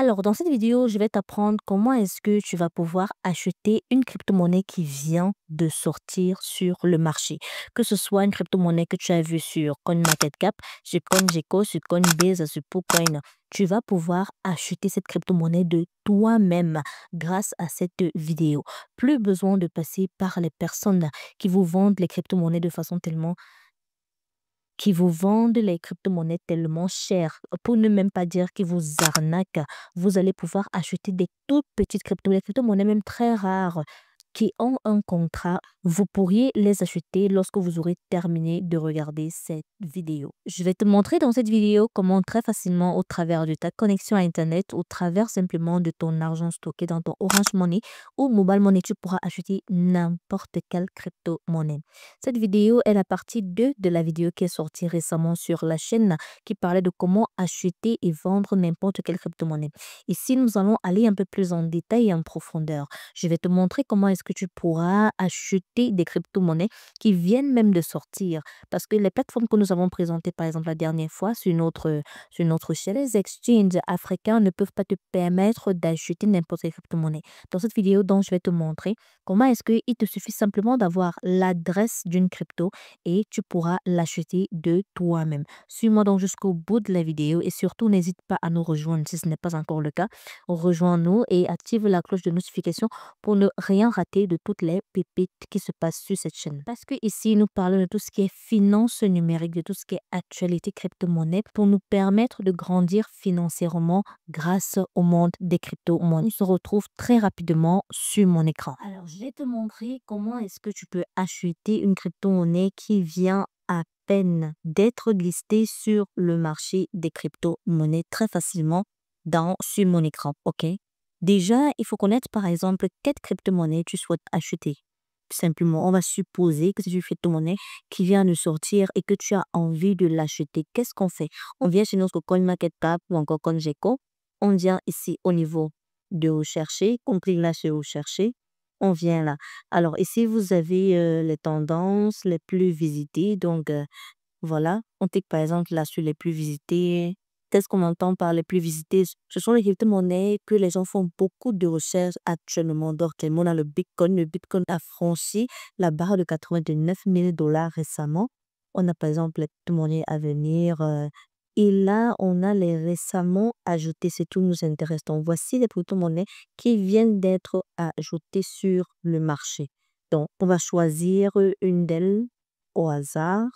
Alors, dans cette vidéo, je vais t'apprendre comment est-ce que tu vas pouvoir acheter une crypto-monnaie qui vient de sortir sur le marché. Que ce soit une crypto-monnaie que tu as vue sur CoinMarketCap, sur CoinGecko, sur Coinbase, sur PoolCoin. Tu vas pouvoir acheter cette crypto-monnaie de toi-même grâce à cette vidéo. Plus besoin de passer par les personnes qui vous vendent les crypto-monnaies de façon tellement qui vous vendent les crypto-monnaies tellement chères, pour ne même pas dire qu'ils vous arnaquent. Vous allez pouvoir acheter des toutes petites crypto-monnaies, crypto-monnaies même très rares, qui ont un contrat. Vous pourriez les acheter lorsque vous aurez terminé de regarder cette vidéo. Je vais te montrer dans cette vidéo comment très facilement, au travers de ta connexion à Internet, au travers simplement de ton argent stocké dans ton Orange Money ou Mobile Money, tu pourras acheter n'importe quelle crypto-monnaie. Cette vidéo est la partie 2 de la vidéo qui est sortie récemment sur la chaîne qui parlait de comment acheter et vendre n'importe quelle crypto-monnaie. Ici, nous allons aller un peu plus en détail et en profondeur. Je vais te montrer comment est-ce que tu pourras acheter des crypto-monnaies qui viennent même de sortir. Parce que les plateformes que nous avons présentées, par exemple, la dernière fois sur notre chaîne, les exchanges africains ne peuvent pas te permettre d'acheter n'importe quelle crypto-monnaie. Dans cette vidéo, donc, je vais te montrer comment est-ce qu'il te suffit simplement d'avoir l'adresse d'une crypto et tu pourras l'acheter de toi-même. Suis-moi donc jusqu'au bout de la vidéo et surtout n'hésite pas à nous rejoindre si ce n'est pas encore le cas. Rejoins-nous et active la cloche de notification pour ne rien rater de toutes les pépites qui se passent sur cette chaîne. Parce que ici, nous parlons de tout ce qui est finance numérique, de tout ce qui est actualité crypto-monnaie pour nous permettre de grandir financièrement grâce au monde des crypto-monnaies. On se retrouve très rapidement sur mon écran. Alors, je vais te montrer comment est-ce que tu peux acheter une crypto-monnaie qui vient à peine d'être listée sur le marché des crypto-monnaies très facilement sur mon écran. OK? Déjà, il faut connaître par exemple quelle crypto-monnaie tu souhaites acheter. Simplement, on va supposer que c'est une crypto-monnaie qui vient de sortir et que tu as envie de l'acheter. Qu'est-ce qu'on fait? On vient chez notre CoinMarketCap ou encore CoinGecko. On vient ici au niveau de rechercher. On clique là sur rechercher. On vient là. Alors ici, vous avez les tendances les plus visitées. Donc, voilà. On clique par exemple là sur les plus visités. Qu'est-ce qu'on entend par les plus visités? Ce sont les crypto-monnaies que les gens font beaucoup de recherches actuellement. Donc, on a le Bitcoin. Le Bitcoin a franchi la barre de 89 000 $ récemment. On a par exemple les crypto-monnaies à venir. Et là, on a les récemment ajoutés. C'est tout nous intéresse. Donc, voici les crypto-monnaies qui viennent d'être ajoutées sur le marché. Donc, on va choisir une d'elles au hasard.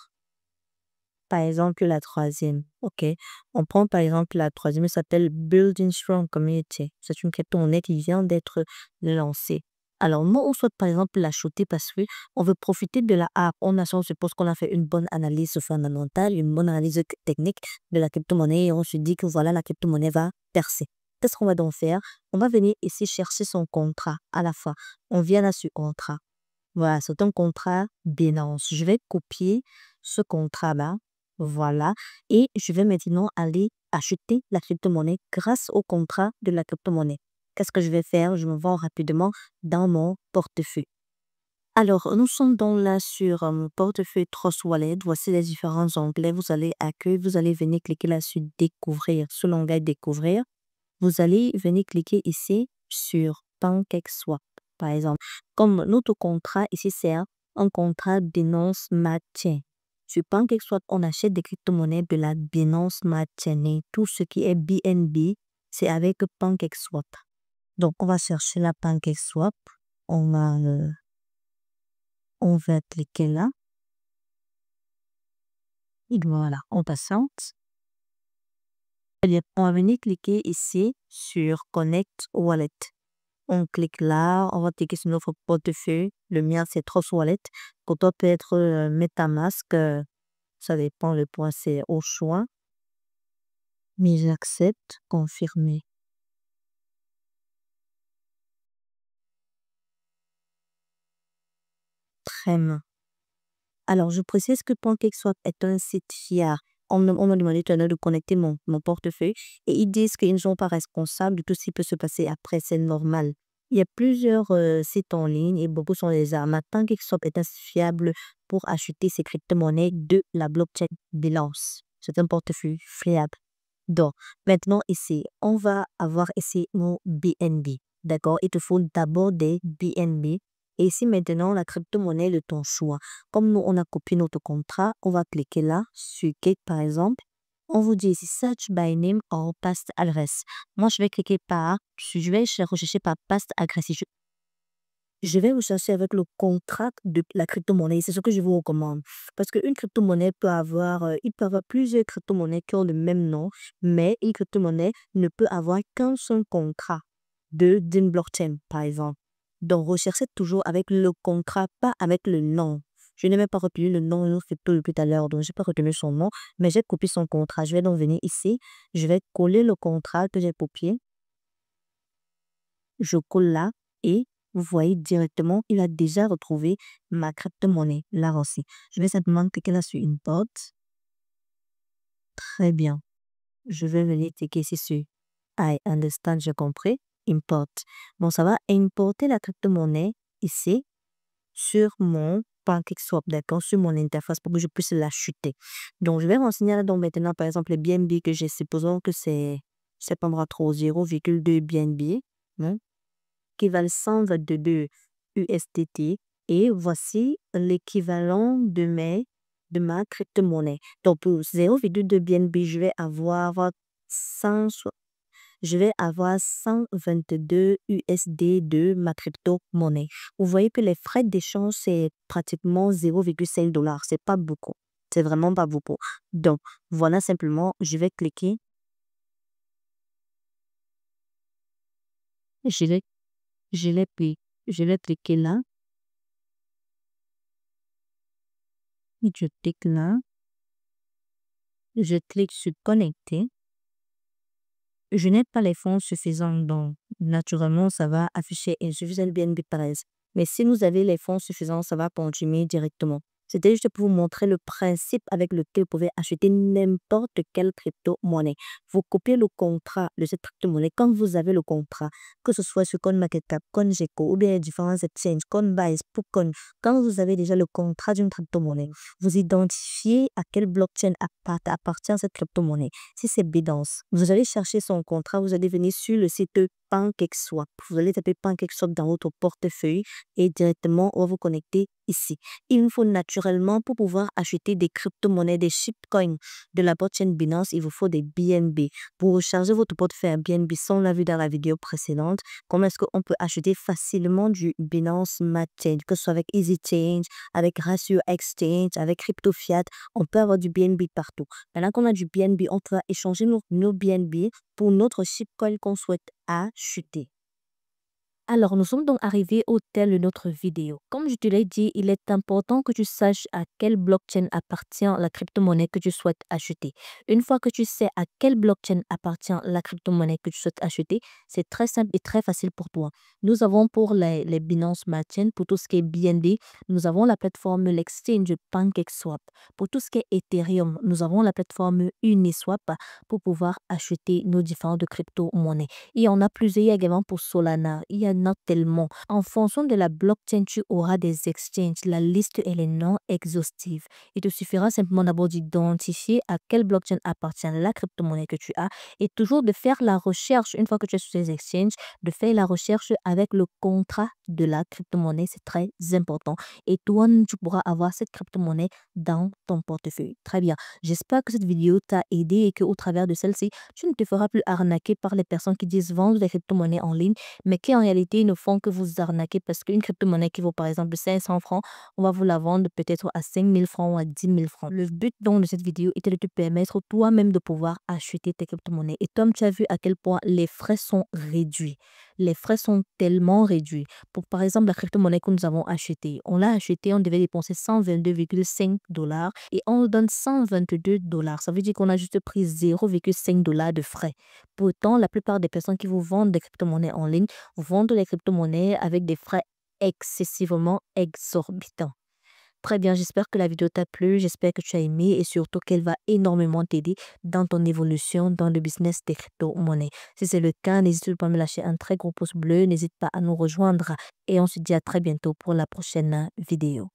Par exemple, la troisième. OK. On prend par exemple la troisième, elle s'appelle Building Strong Community. C'est une crypto-monnaie qui vient d'être lancée. Alors, nous, on souhaite par exemple l'acheter parce que on veut profiter de la app. On suppose qu'on a fait une bonne analyse fondamentale, une bonne analyse technique de la crypto-monnaie et on se dit que voilà, la crypto-monnaie va percer. Qu'est-ce qu'on va donc faire? On va venir ici chercher son contrat à la fois. On vient là sur contrat. Voilà, c'est un contrat Binance. Je vais copier ce contrat-là. Voilà. Et je vais maintenant aller acheter la crypto-monnaie grâce au contrat de la crypto-monnaie. Qu'est-ce que je vais faire? Je me vends rapidement dans mon portefeuille. Alors, nous sommes donc là sur mon portefeuille Trust Wallet. Voici les différents onglets. Vous allez accueillir, vous allez venir cliquer là sur découvrir, sur l'onglet découvrir. Vous allez venir cliquer ici sur PancakeSwap, par exemple. Comme notre contrat ici, c'est un contrat Binance Smart Chain. Sur PancakeSwap, on achète des crypto-monnaies de la Binance Smart Chain. Et tout ce qui est BNB, c'est avec PancakeSwap. Donc, on va chercher la PancakeSwap. On va cliquer là. Et voilà, on patiente. On va venir cliquer ici sur Connect Wallet. On clique là, on va cliquer sur notre portefeuille. Le mien, c'est Trust Wallet. Pour toi, peut être MetaMask. Ça dépend, le point, c'est au choix. Mais j'accepte, confirmer. Très bien. Alors, je précise que PancakeSwap est un site fiable. On m'a demandé tout à l'heure de connecter mon portefeuille et ils disent qu'ils ne sont pas responsables de tout ce qui peut se passer après, c'est normal. Il y a plusieurs sites en ligne et beaucoup sont des arnaques. PancakeSwap est assez fiable pour acheter ces crypto-monnaies de la blockchain Binance. C'est un portefeuille fiable. Donc, maintenant ici, on va avoir ici nos BNB. D'accord? Il te faut d'abord des BNB. Et ici, maintenant, la crypto-monnaie de ton choix. Comme nous, on a copié notre contrat, on va cliquer là, sur Gate par exemple. On vous dit ici Search by name or past address. Moi, je vais cliquer je vais rechercher par past address. Je vais rechercher avec le contrat de la crypto-monnaie. C'est ce que je vous recommande. Parce qu'une crypto-monnaie il peut avoir plusieurs crypto-monnaies qui ont le même nom, mais une crypto-monnaie ne peut avoir qu'un seul contrat d'une blockchain, par exemple. Donc, recherchez toujours avec le contrat, pas avec le nom. Je n'ai même pas retenu le nom de notre crypto depuis tout à l'heure, donc je n'ai pas retenu son nom, mais j'ai copié son contrat. Je vais donc venir ici, je vais coller le contrat que j'ai copié. Je colle là et vous voyez directement, il a déjà retrouvé ma crypto-monnaie là aussi. Je vais simplement cliquer là sur Import. Très bien. Je vais venir cliquer ici sur I understand, j'ai compris. Import. Bon, ça va importer la crypto-monnaie ici sur mon PancakeSwap, d'accord, sur mon interface pour que je puisse l'acheter. Donc, je vais renseigner là donc maintenant, par exemple, les BNB que j'ai, supposons que c'est pas moi trop 0,2 BNB. Hein, qui valent 122 USDT et voici l'équivalent de ma crypto-monnaie. Donc pour 0,2 BNB, je vais avoir 122 USD de ma crypto-monnaie. Vous voyez que les frais d'échange, c'est pratiquement 0,5 $. C'est pas beaucoup. C'est vraiment pas beaucoup. Donc, voilà simplement, je vais, je l'ai pris, je vais cliquer là. Je clique là, je clique sur connecter. Je n'ai pas les fonds suffisants, donc naturellement, ça va afficher insuffisant BNB price. Mais si vous avez les fonds suffisants, ça va continuer directement. C'était juste pour vous montrer le principe avec lequel vous pouvez acheter n'importe quelle crypto-monnaie. Vous copiez le contrat de cette crypto-monnaie. Quand vous avez le contrat, que ce soit sur CoinMarketCap, CoinGecko ou bien différents exchanges, Coinbase, Pookcoin, quand vous avez déjà le contrat d'une crypto-monnaie, vous identifiez à quelle blockchain appartient cette crypto-monnaie. Si c'est Binance, vous allez chercher son contrat, vous allez venir sur le site PancakeSwap. Vous allez taper PancakeSwap dans votre portefeuille et directement on va vous connecter ici. Il vous faut naturellement pour pouvoir acheter des crypto-monnaies, des shitcoins de la blockchain Binance, il vous faut des BNB. Pour recharger votre portefeuille à BNB, ça on l'a vu dans la vidéo précédente, comment est-ce qu'on peut acheter facilement du Binance Smart Chain, que ce soit avec EasyChange, avec Ratio Exchange, avec CryptoFiat, on peut avoir du BNB partout. Maintenant qu'on a du BNB, on peut échanger nos BNB pour notre shitcoin qu'on souhaite acheter. Alors, nous sommes donc arrivés au terme de notre vidéo. Comme je te l'ai dit, il est important que tu saches à quelle blockchain appartient la crypto-monnaie que tu souhaites acheter. Une fois que tu sais à quelle blockchain appartient la crypto-monnaie que tu souhaites acheter, c'est très simple et très facile pour toi. Nous avons pour les Binance Smart Chain, pour tout ce qui est BNB, nous avons la plateforme l'exchange PancakeSwap. Pour tout ce qui est Ethereum, nous avons la plateforme Uniswap pour pouvoir acheter nos différentes crypto-monnaies. Il y en a plusieurs également pour Solana. Il y en a tellement. En fonction de la blockchain, tu auras des exchanges. La liste, elle est non exhaustive. Il te suffira simplement d'abord d'identifier à quelle blockchain appartient la crypto-monnaie que tu as et toujours de faire la recherche, une fois que tu es sur ces exchanges, de faire la recherche avec le contrat de la crypto-monnaie. C'est très important. Et toi, tu pourras avoir cette crypto-monnaie dans ton portefeuille. Très bien. J'espère que cette vidéo t'a aidé et qu'au travers de celle-ci, tu ne te feras plus arnaquer par les personnes qui disent vendre des crypto-monnaies en ligne, mais qui en réalité ne font que vous arnaquer parce qu'une crypto-monnaie qui vaut par exemple 500 francs, on va vous la vendre peut-être à 5 000 francs ou à 10 000 francs. Le but donc de cette vidéo était de te permettre toi-même de pouvoir acheter tes crypto-monnaies. Et comme tu as vu à quel point les frais sont réduits. Les frais sont tellement réduits. Pour par exemple la crypto-monnaie que nous avons achetée, on l'a achetée, on devait dépenser 122,5 $ et on nous donne 122 $. Ça veut dire qu'on a juste pris 0,5 $ de frais. Pourtant, la plupart des personnes qui vous vendent des crypto-monnaies en ligne vous vendent les crypto-monnaies avec des frais excessivement exorbitants. Très bien, j'espère que la vidéo t'a plu, j'espère que tu as aimé et surtout qu'elle va énormément t'aider dans ton évolution dans le business des crypto-monnaies. Si c'est le cas, n'hésite pas à me lâcher un très gros pouce bleu, n'hésite pas à nous rejoindre et on se dit à très bientôt pour la prochaine vidéo.